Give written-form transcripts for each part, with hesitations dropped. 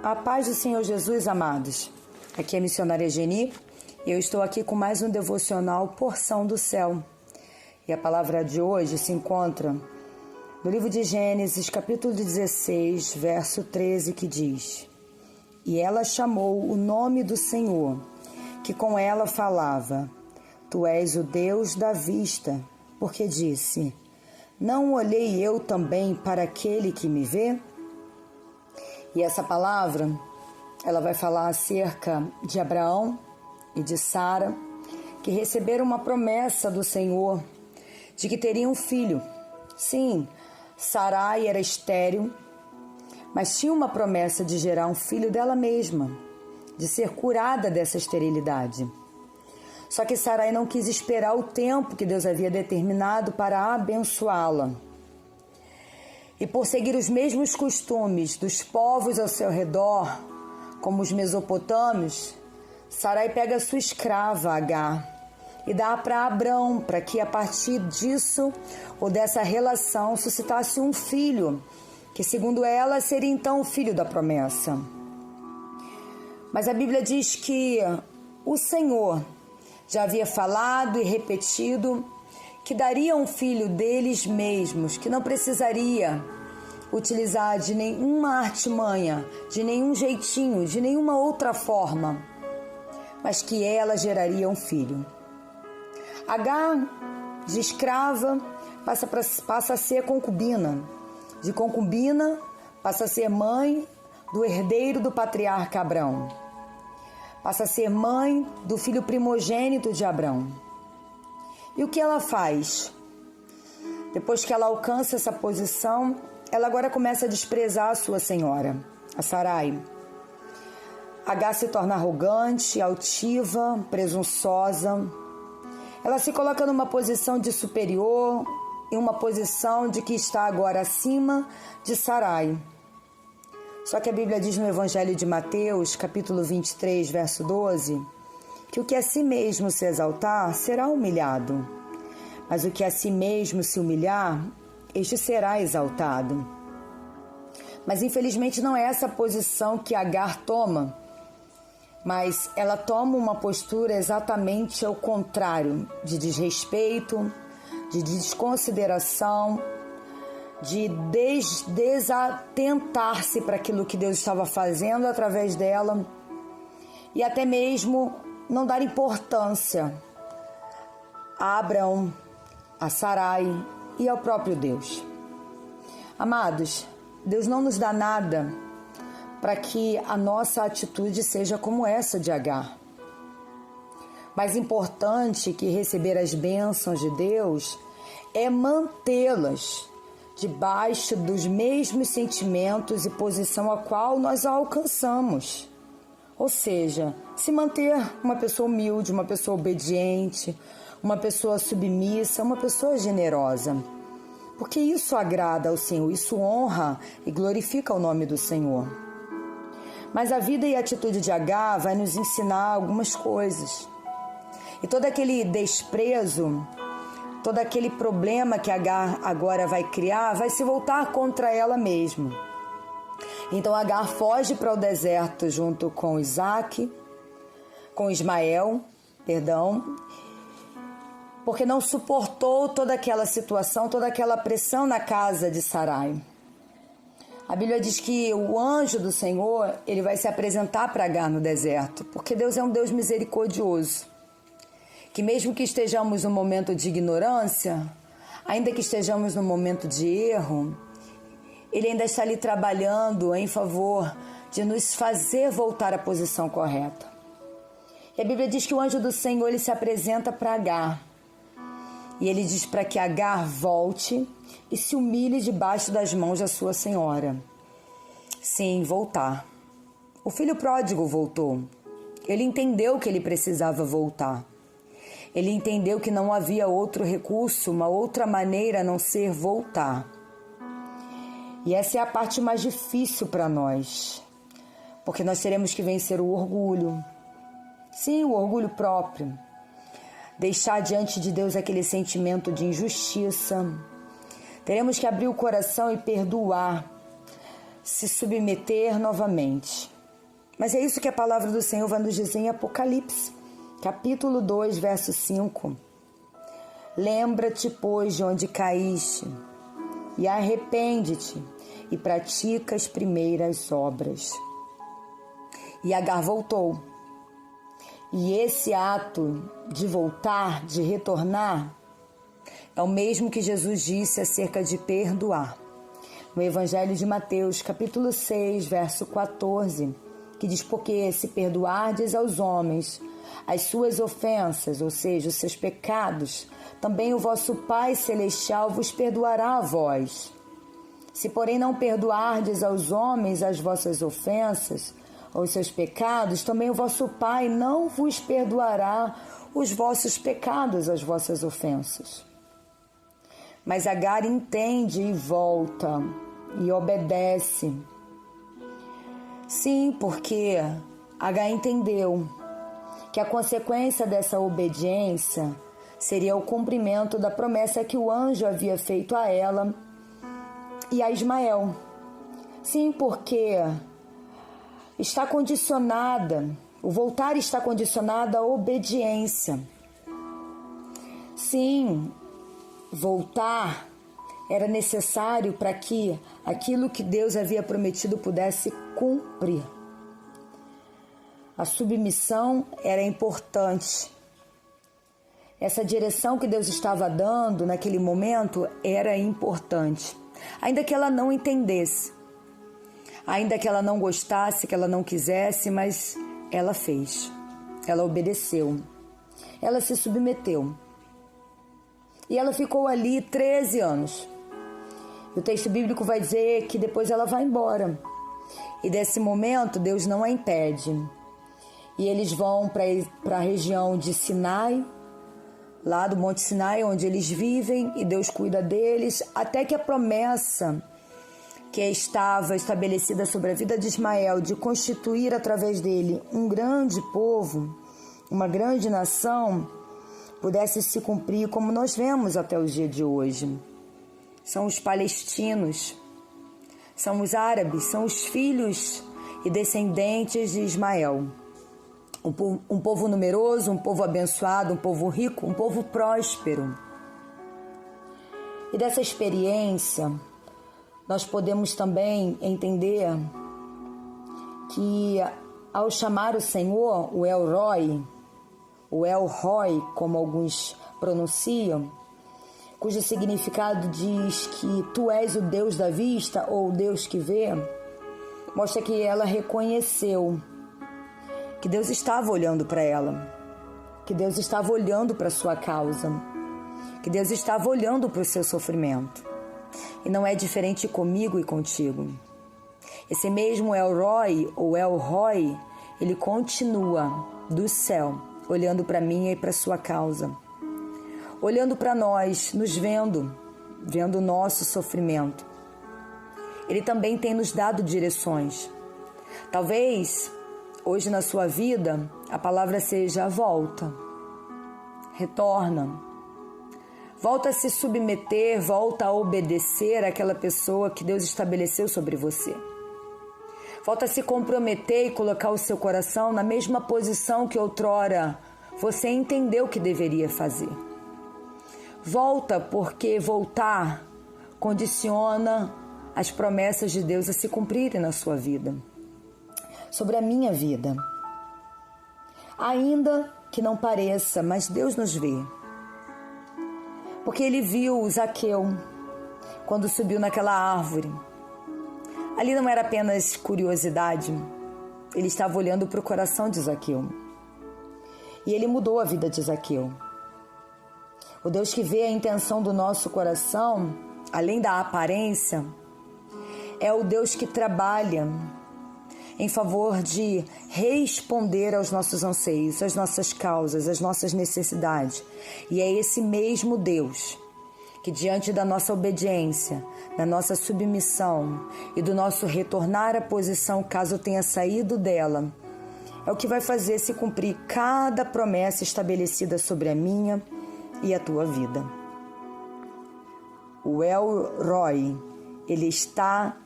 A paz do Senhor Jesus, amados. Aqui é a missionária Geni e eu estou aqui com mais um devocional Porção do Céu. E a palavra de hoje se encontra no livro de Gênesis, capítulo 16, verso 13, que diz: E ela chamou o nome do Senhor, que com ela falava: Tu és o Deus da vista, porque disse: Não olhei eu também para aquele que me vê? E essa palavra, ela vai falar acerca de Abraão e de Sara, que receberam uma promessa do Senhor de que teriam um filho. Sim, Sarai era estéril, mas tinha uma promessa de gerar um filho dela mesma, de ser curada dessa esterilidade. Só que Sarai não quis esperar o tempo que Deus havia determinado para abençoá-la. E por seguir os mesmos costumes dos povos ao seu redor, como os mesopotâmios, Sarai pega a sua escrava Agar e dá para Abrão, para que a partir disso ou dessa relação suscitasse um filho, que segundo ela seria então o filho da promessa. Mas a Bíblia diz que o Senhor já havia falado e repetido que daria um filho deles mesmos, que não precisaria utilizar de nenhuma artimanha, de nenhum jeitinho, de nenhuma outra forma, mas que ela geraria um filho. Agar, de escrava, passa a ser concubina. De concubina, passa a ser mãe do herdeiro do patriarca Abrão. Passa a ser mãe do filho primogênito de Abrão. E o que ela faz? Depois que ela alcança essa posição, ela agora começa a desprezar a sua senhora, a Sarai. Agar se torna arrogante, altiva, presunçosa. Ela se coloca numa posição de superior, em uma posição de que está agora acima de Sarai. Só que a Bíblia diz no Evangelho de Mateus, capítulo 23, verso 12, que o que a si mesmo se exaltar será humilhado, mas o que a si mesmo se humilhar, este será exaltado. Mas infelizmente não é essa posição que Agar toma, mas ela toma uma postura exatamente ao contrário, de desrespeito, de desconsideração, de desatentar-se para aquilo que Deus estava fazendo através dela e até mesmo não dar importância a Abrão, a Sarai e ao próprio Deus. Amados, Deus não nos dá nada para que a nossa atitude seja como essa de Agar. Mais importante que receber as bênçãos de Deus é mantê-las debaixo dos mesmos sentimentos e posição a qual nós a alcançamos. Ou seja, se manter uma pessoa humilde, uma pessoa obediente, uma pessoa submissa, uma pessoa generosa. Porque isso agrada ao Senhor, isso honra e glorifica o nome do Senhor. Mas a vida e a atitude de Agar vai nos ensinar algumas coisas. E todo aquele desprezo, todo aquele problema que Agar agora vai criar, vai se voltar contra ela mesma. Então Agar foge para o deserto junto com Ismael, porque não suportou toda aquela situação, toda aquela pressão na casa de Sarai. A Bíblia diz que o anjo do Senhor, ele vai se apresentar para Agar no deserto, porque Deus é um Deus misericordioso, que mesmo que estejamos num momento de ignorância, ainda que estejamos num momento de erro, Ele ainda está ali trabalhando em favor de nos fazer voltar à posição correta. E a Bíblia diz que o anjo do Senhor, ele se apresenta para Agar. E ele diz para que Agar volte e se humilhe debaixo das mãos da sua senhora. Sim, voltar. O filho pródigo voltou. Ele entendeu que ele precisava voltar. Ele entendeu que não havia outro recurso, uma outra maneira a não ser voltar. E essa é a parte mais difícil para nós, porque nós teremos que vencer o orgulho. Sim, o orgulho próprio. Deixar diante de Deus aquele sentimento de injustiça. Teremos que abrir o coração e perdoar. se submeter novamente. Mas é isso que a palavra do Senhor vai nos dizer em Apocalipse, capítulo 2, verso 5. Lembra-te, pois, de onde caíste, e arrepende-te, e pratica as primeiras obras. E Agar voltou. E esse ato de voltar, de retornar, é o mesmo que Jesus disse acerca de perdoar. No Evangelho de Mateus, capítulo 6, verso 14, que diz: porque se perdoardes aos homens as suas ofensas, ou seja, os seus pecados, também o vosso Pai Celestial vos perdoará a vós. Se, porém, não perdoardes aos homens as vossas ofensas, ou os seus pecados, também o vosso Pai não vos perdoará os vossos pecados, as vossas ofensas. Mas Agar entende e volta, e obedece. Sim, porque Agar entendeu que a consequência dessa obediência seria o cumprimento da promessa que o anjo havia feito a ela e a Ismael. Sim, porque está condicionada, o voltar está condicionado à obediência. Sim, voltar era necessário para que aquilo que Deus havia prometido pudesse cumprir. A submissão era importante. Essa direção que Deus estava dando naquele momento era importante. Ainda que ela não entendesse, ainda que ela não gostasse, que ela não quisesse, mas ela fez. Ela obedeceu. Ela se submeteu. E ela ficou ali 13 anos. O texto bíblico vai dizer que depois ela vai embora. E desse momento, Deus não a impede. E eles vão para a região de Sinai, lá do Monte Sinai, onde eles vivem, e Deus cuida deles, até que a promessa que estava estabelecida sobre a vida de Ismael, de constituir através dele um grande povo, uma grande nação, pudesse se cumprir, como nós vemos até o dia de hoje. São os palestinos, são os árabes, são os filhos e descendentes de Ismael. Um povo numeroso, um povo abençoado, um povo rico, um povo próspero. E dessa experiência, nós podemos também entender que ao chamar o Senhor, o El Roi, o El Roi, como alguns pronunciam, cujo significado diz que tu és o Deus da vista ou o Deus que vê, mostra que ela reconheceu que Deus estava olhando para ela, que Deus estava olhando para a sua causa, que Deus estava olhando para o seu sofrimento. E não é diferente comigo e contigo. Esse mesmo El Roi ou El Roi, ele continua do céu, olhando para mim e para a sua causa, olhando para nós, nos vendo o nosso sofrimento. Ele também tem nos dado direções. Talvez hoje na sua vida a palavra seja volta, retorna, volta a se submeter, volta a obedecer àquela pessoa que Deus estabeleceu sobre você. Volta a se comprometer e colocar o seu coração na mesma posição que outrora você entendeu que deveria fazer. Volta, porque voltar condiciona as promessas de Deus a se cumprirem na sua vida, sobre a minha vida. Ainda que não pareça, mas Deus nos vê. Porque Ele viu Zaqueu quando subiu naquela árvore. Ali não era apenas curiosidade, Ele estava olhando para o coração de Zaqueu. E Ele mudou a vida de Zaqueu. O Deus que vê a intenção do nosso coração, além da aparência, é o Deus que trabalha em favor de responder aos nossos anseios, às nossas causas, às nossas necessidades. E é esse mesmo Deus que, diante da nossa obediência, da nossa submissão e do nosso retornar à posição caso tenha saído dela, é o que vai fazer se cumprir cada promessa estabelecida sobre a minha e a tua vida. O El Roi, ele está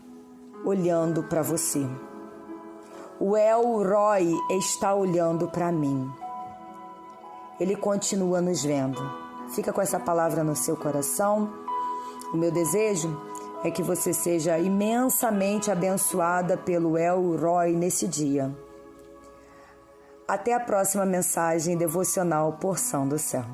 olhando para você. O El Roi está olhando para mim. Ele continua nos vendo. Fica com essa palavra no seu coração. O meu desejo é que você seja imensamente abençoada pelo El Roi nesse dia. Até a próxima mensagem devocional Porção do Céu.